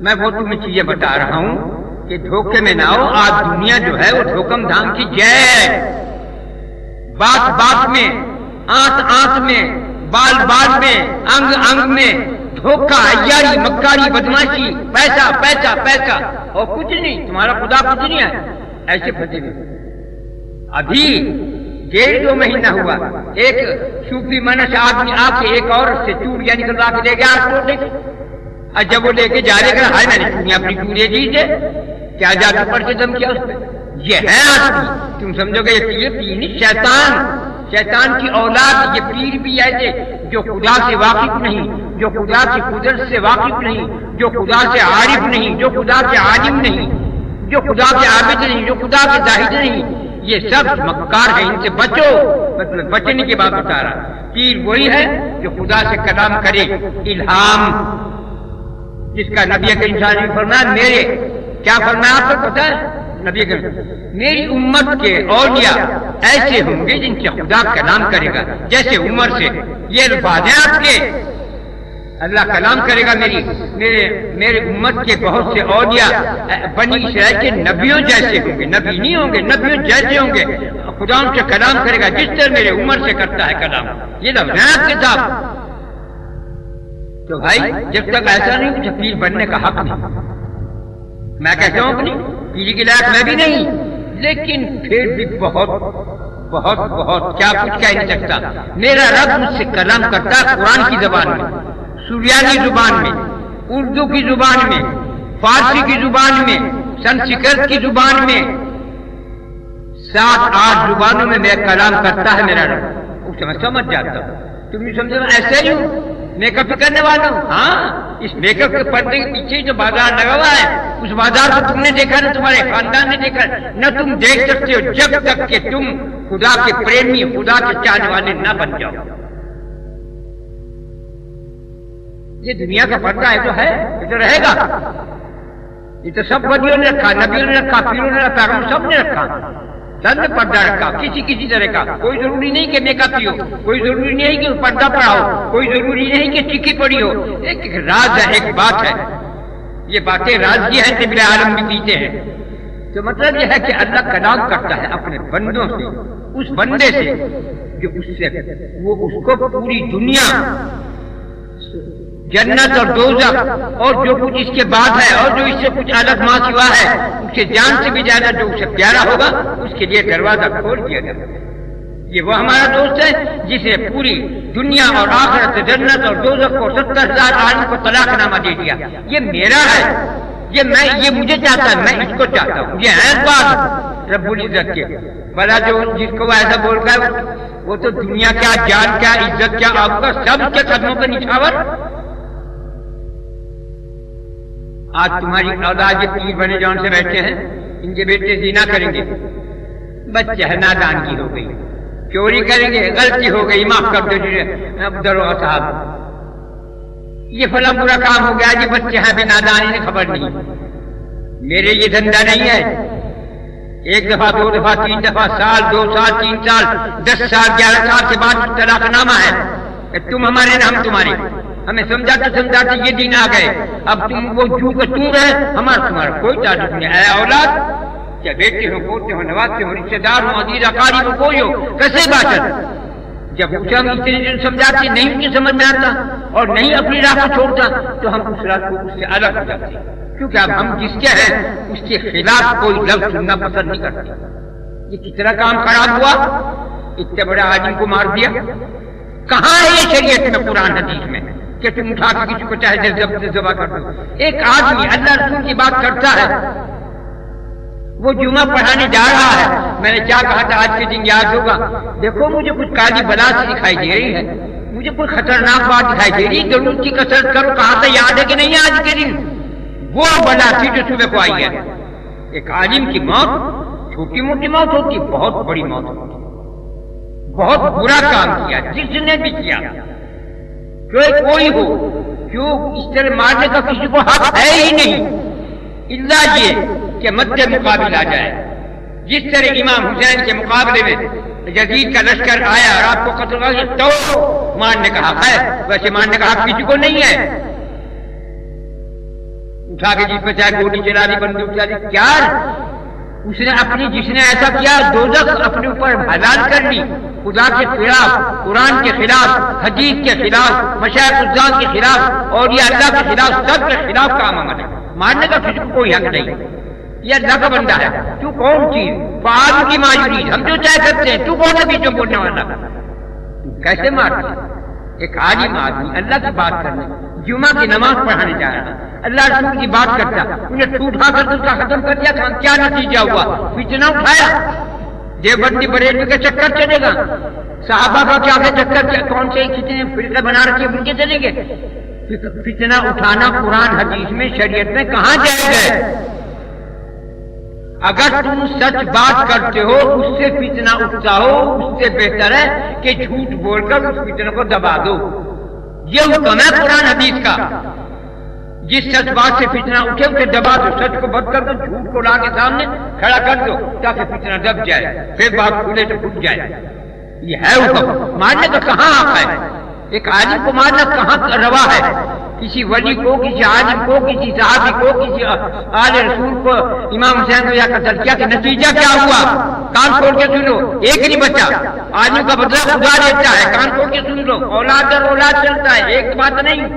میں وہ تمہیں چیزیں بتا رہا ہوں کہ دھوکے میں نہ ہو. آج دنیا جو ہے وہ دھوکم دھام کی جے ہے. بات بات میں، آنت آنت میں، بال بال میں، انگ انگ میں دھوکہ، عیاری، مکاری، بدماشی، پیسہ پیسہ پیسہ اور کچھ نہیں. تمہارا خدا کچھ نہیں ہے. ایسے پھنسے ہوئے. ابھی 1.5-2 مہینہ ہوا ایک صوفی منش آدمی آ کے ایک عورت سے چوڑیاں نکلوا کے لے گیا آج توڑنے. اور جب وہ لے کے جا رہے گا ہائے میں نے چوڑیاں اپنی چوڑیاں دیجیے کیا جادو پر سے دم کیا اس پہ. یہ ہے آدمی. تم سمجھو گے یہ پیر شیطان کی اولاد. یہ پیر بھی ایسے جو خدا سے واقف نہیں، جو خدا کی قدرت سے واقف نہیں، جو خدا سے عارف نہیں، جو خدا کے عالم نہیں، جو خدا کے عابد نہیں، جو خدا کے زاہد نہیں. یہ سب مکار ہیں. ان سے بچو. مطلب بچنے کی بات بتا رہا. پیر وہی ہے جو خدا سے کلام کرے. الہام جس کا نبی کریم صلی اللہ علیہ وسلم نے فرمایا، میرے کیا فرمایا آپ کو پتا ہے؟ نبی کریم میری امت کے اولیاء ایسے ہوں گے جن سے خدا کلام کرے گا جیسے عمر سے. یہ الفاظ ہیں آپ کے. اللہ کلام کرے گا میرے امت کے بہت سے اولیاء بنی اسرائیل کے نبیوں جیسے ہوں گے. نبی نہیں ہوں گے، نبیوں جیسے ہوں گے. خدا ان سے کلام کرے گا جس طرح میرے عمر سے کرتا ہے کلام. یہ لفظ ہیں آپ کے ساتھ. تو بھائی جب تک ایسا نہیں مجھے پیر بننے کا حق نہیں. میں کہتا ہوں کہ نہیں پیر کی لائق میں بھی نہیں، لیکن پھر بھی بہت بہت بہت کیا کچھ کہہ نہیں سکتا. میرا رب مجھ سے کلام کرتا ہے قرآن کی زبان میں، سریانی زبان میں، اردو کی زبان میں، فارسی کی زبان میں، سنسکرت کی زبان میں، 7-8 زبانوں میں میرا کلام کرتا ہے میرا رب. اسے میں سمجھ جاتا ہوں. تم نہیں سمجھو ایسے ہی ہوں. میک اپ کرنے والا ہوں. ہاں اس میک اپ کے پردے کے پیچھے جو بازار لگا ہوا ہے اس بازار کو تم نے دیکھا نہ تمہارے خاندان نے دیکھا نہ تم دیکھ سکتے ہو جب تک کہ تم خدا کے پریمی، خدا کے چاہنے والے نہ بن جاؤ. یہ دنیا کا پردہ ہے جو ہے یہ تو رہے گا. یہ تو سب ولیوں نے رکھا، نبیوں نے رکھا، پیروں نے رکھا، سب نے رکھا. سب نے پردہ رکھا کسی طرح کا. کوئی ضروری نہیں کہ میک اپ ہی ہو، کوئی ضروری نہیں کہ پردہ پڑا ہو، کوئی ضروری نہیں کہ ٹکی پڑی ہو. ایک راز ہے، ایک بات ہے. یہ باتیں راز یہ ہیں کہ بلا عالم بھی پیتے ہیں. تو مطلب یہ ہے کہ اللہ کلام کرتا ہے اپنے بندوں سے. اس بندے سے جو اس سے وہ اس کو پوری دنیا، جنت اور دوزخ اور جو کچھ اس کے بعد ہے اور جو اس سے کچھ الگ ماں سوا ہے اس کے جان سے بھی زیادہ جو اسے پیارا ہوگا اس کے لیے دروازہ کھول دیا جائے. یہ وہ ہمارا دوست ہے جسے پوری دنیا اور آخرت، جنت اور دوزخ کو 70,000 عالم کو طلاق نامہ دے دیا. یہ میرا ہے. یہ مجھے چاہتا ہے، میں اس کو چاہتا ہوں. یہ ہے بات رب العزت کے. بلا جو جس کو وہ ایسا بول رہا ہے وہ تو دنیا کیا، جان کیا، عزت کیا، آپ کا سب کے قدموں پہ نچھاور. آج تمہاری اولاد یہ پیر بنے جان سے بیٹھے ہیں، ان کے بیٹے زنا کریں گے، بچے ہے نادانگی ہو گئی، چوری کریں گے، غلطی ہو گئی، معاف کر دو دروغ صاحب، یہ فلاں برا کام ہو گیا جی، بچے ہیں بھی نادانی نے خبر نہیں. میرے یہ دھندا نہیں ہے. 1 دفعہ 2 دفعہ 3 دفعہ، سال 2 سال 3 سال 10 سال 11 سال کے بعد طلاق نامہ ہے. تم ہمارے نہ ہم تمہارے. ہمیں سمجھاتے یہ دن آ گئے. اب تم وہ جو کہ تم رہے ہمارا تمہارا کوئی تعلق نہیں. اے اولاد، کیا بیٹے ہو، پوتے ہو، نوازتے ہو، رشتے دار ہو، عزیز اقارب ہو، کوئی ہو، کیسے باشد جب اسے ہم اتنے دن سمجھاتے نہیں مجھے سمجھ میں آتا اور نہیں اپنی راہ کو چھوڑتا تو ہم اس راہ کو اس سے الگ ہو جاتے. کیونکہ اب ہم جس کے ہیں اس کے خلاف کوئی لفظ سننا پسند نہیں کرتے. یہ کتنا کام خراب ہوا. اتنے بڑے عالم کو مار دیا. کہاں ہے یہ شریعت میں، قرآن حدیث میں کہ تم اٹھا کے کسی کو چاہے ذبح کر دو؟ ایک آدمی اللہ رسول کی بات کرتا ہے، وہ جمعہ پڑھانے جا رہا ہے. میں نے کیا کہا تھا آج کے دن یاد ہوگا. دیکھو مجھے کچھ کالی بلا سی دکھائی دے رہی ہے، مجھے کوئی خطرناک بات دکھائی دے رہی ہے، ضرور کی کثرت کرو. کہا تھا یاد ہے کہ نہیں آج کے دن؟ وہ بلا تھی جو صبح کو آئی ہے. ایک عالم کی موت چھوٹی موٹی موت ہوتی، بہت بڑی موت ہوتی. بہت برا کام کیا جس نے بھی کیا، کوئی ہو، کیوں اس طرح مارنے کا کسی کو حق ہے ہی نہیں، الا یہ کہ مد مقابل آ جائے. جس طرح امام حسین کے مقابلے میں یزید کا لشکر آیا اور آپ کو قتل کر تو مارنے کا حق ہے، ویسے مارنے کا حق کسی کو نہیں ہے. اٹھا کے جس پہ چاہے گولی چلا دی, بندوق چلا دی, کیا اس نے اپنی, جس نے ایسا کیا دوزخ اپنے اوپر حلال کر لی, خدا کے خلاف, قرآن کے خلاف, حدیث کے خلاف, مشائخ الزام کے خلاف اور یہ اللہ کے خلاف, سب کے خلاف کام عمل ہے. مارنے کا تجھ کو کوئی حق نہیں, یہ اللہ کا بندہ ہے. تو کون چیز فعال کی ماجوری, ہم جو چاہ سکتے ہیں, تو کون ہے بیچوں بولنے والا؟ کیسے مارتے؟ ایک عالم آدمی اللہ کی بات کرنے, جمعہ کی نماز پڑھانے جا رہا, اللہ رسول کی بات کرتا, انہیں ٹوٹا کر اس کا ختم کر دیا. کیا نتیجہ ہوا؟ فتنہ اٹھایا. دیوبندی بریلوی کا چکر چلے گا, صحابہ کا کیا چکر, کون سے کتنے فرقے بنا رکھے ان کے چلیں گے. فتنہ اٹھانا قرآن حدیث میں, شریعت میں کہاں جائے گئے؟ اگر تم سچ بات کرتے ہو, اس سے فتنہ اٹھتا ہو, اس سے بہتر ہے کہ جھوٹ بول کر اس فتنہ کو دبا دو. یہ حکم ہے قرآن حدیث کا. جس سچ بات سے فتنہ اٹھے اسے دبا دو, سچ کو بند کر دو, جھوٹ کو لا کے سامنے کھڑا کر دو تاکہ فتنہ دب جائے, پھر بات کھلے تو پھٹ جائے. یہ ہے حکم. مارنے کا کہاں حق ہے؟ ایک عالم کو مارنا کہاں روا ہے؟ کسی ولی کو, کسی عالم کو, کسی صحابی کو, کسی آل رسول کو, امام حسین کو یا قتل کیا, کہ نتیجہ کیا ہوا؟ کان کھول کے سن لو, ایک نہیں بچا. عالم کا بدلہ خدا دیتا ہے, کان کھول کے سن لو, اولاد در اولاد چلتا ہے, ایک بات نہیں.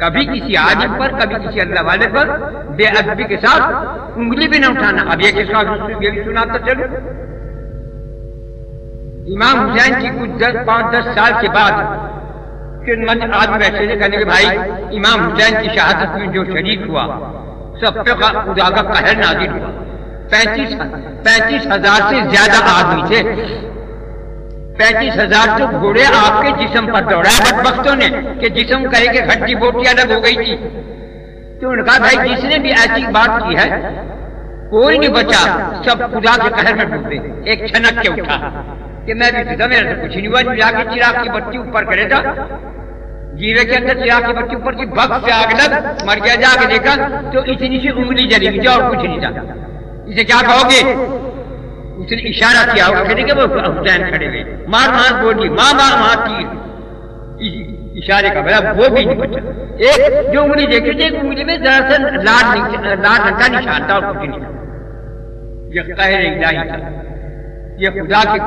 کبھی کسی عالم پر, کبھی کسی اللہ والے پر بے ادبی کے ساتھ انگلی بھی نہ اٹھانا. اب یہ کس کا یہ بھی سناتا چلو. امام حسین کی کچھ 5-10 سال کے بعد آدمی بیٹھے تھے, کہنے کہ بھائی امام حسین کی شہادت میں جو شریک ہوا سب پہ خدا کا قہر نازل ہوا. 35,000 سے زیادہ آدمی تھے. 35,000 تو گھوڑے آپ کے جسم پر دوڑا ہے بدبختوں نے, کہ جسم کہے کہ ہڈی بوٹی الگ ہو گئی تھی. تو انہوں نے کہا بھائی جس نے بھی ایسی بات کی ہے کوئی نہیں بچا, سب خدا کے قہر میں ڈوبے. ایک چھنک کے اٹھا کہ میں بھی تھا, میرا تو کچھ نہیں ہوا. جا کے چراغ کی بتی اوپر کرے تھا, جیوے کے اندر چراغ کی بتی اوپر کی بگ سے آگ لگ مر گیا. جا کے دیکھا تو اتنی سی انگلی جلی ہوئی تھی اور کچھ نہیں تھا. اسے کیا کہو گے؟ اس نے اشارہ کیا ہوگا کہ وہ حسین کھڑے ہوئے, مار مار بولی, ماں ماں ماں تیر, اشارے کا بڑا وہ بھی نہیں بچا. ایک جو انگلی دیکھی تھی, ایک انگلی میں دراصل لال رنگ کا نشان تھا اور کچھ نہیں تھا. یہ قہر الہی تھا, یہ خدا کی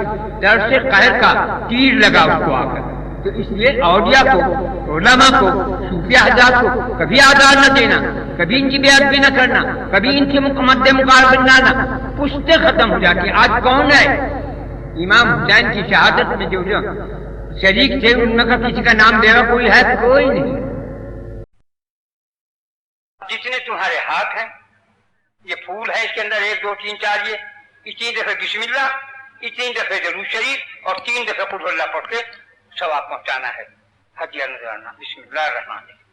طرف سے قہر کا تیر لگا اس کو آ کر. تو اس لیے اولیاء کو, علماء کو, صوفیاء حضرات کو کبھی آزار نہ دینا, کبھی ان کی بے ادبی نہ کرنا, کبھی ان کے مد مقابل نہ لانا. پشتے ختم ہو جاتی. آج کون ہے امام حسین کی شہادت میں جو شریک تھے ان میں کا کسی کا نام دے رہا کوئی ہے؟ کوئی نہیں. جتنے تمہارے ہاتھ ہیں یہ پھول ہے, اس کے اندر 1 2 3 4 یہ 3 دفعہ بسم اللہ, 3 دفعہ درود شریف اور 3 دفعہ قل اللہ پڑھ کے ثواب پہنچانا ہے. ہدیہ نذرانہ. بسم اللہ الرحمن الرحیم.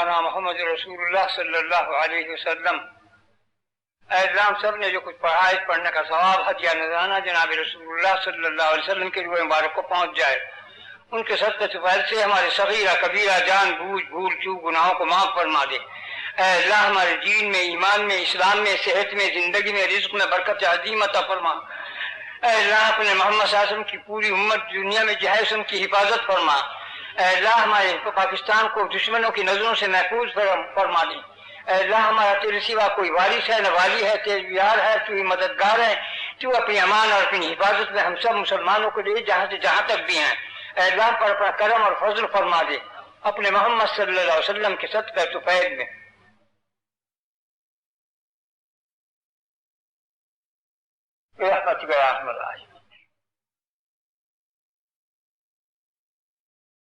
انا محمد رسول اللہ صلی اللہ علیہ وسلم، اے اللہ ہم سب نے جو کچھ پڑھا اس پڑھنے کا ثواب ہدیہ نذرانہ جناب رسول اللہ صلی اللہ علیہ وسلم کے روح مبارک کو پہنچ جائے۔ ان کے صدقے سے فضل سے ہمارے صغیرہ کبیرہ جان بوجھ بھول چوک گناہوں کو معاف فرما دے۔ اے اللہ ہمارے دین میں، ایمان میں، اسلام میں، صحت میں، زندگی میں، رزق میں برکت عظیم عطا فرما۔ اے اللہ اپنے محمد صلی اللہ علیہ وسلم کی پوری امت دنیا میں جو ہے ان کی حفاظت فرما۔ اے اللہ ہمارے پاکستان کو دشمنوں کی نظروں سے محفوظ فرما دے۔ اے اللہ ہمارا تیرے سوا کوئی وارث ہے نہ والی ہے، تیرے یار ہے، تو ہی مددگار ہے۔ تو اپنی امان اور اپنی حفاظت میں ہم سب مسلمانوں کو لے جہاں سے جہاں تک بھی ہیں۔ اے اللہ پر اپنا کرم اور فضل فرما دے اپنے محمد صلی اللہ علیہ وسلم کے صدقہ طفیل میں۔ برحمتک یا ارحم الراحمین۔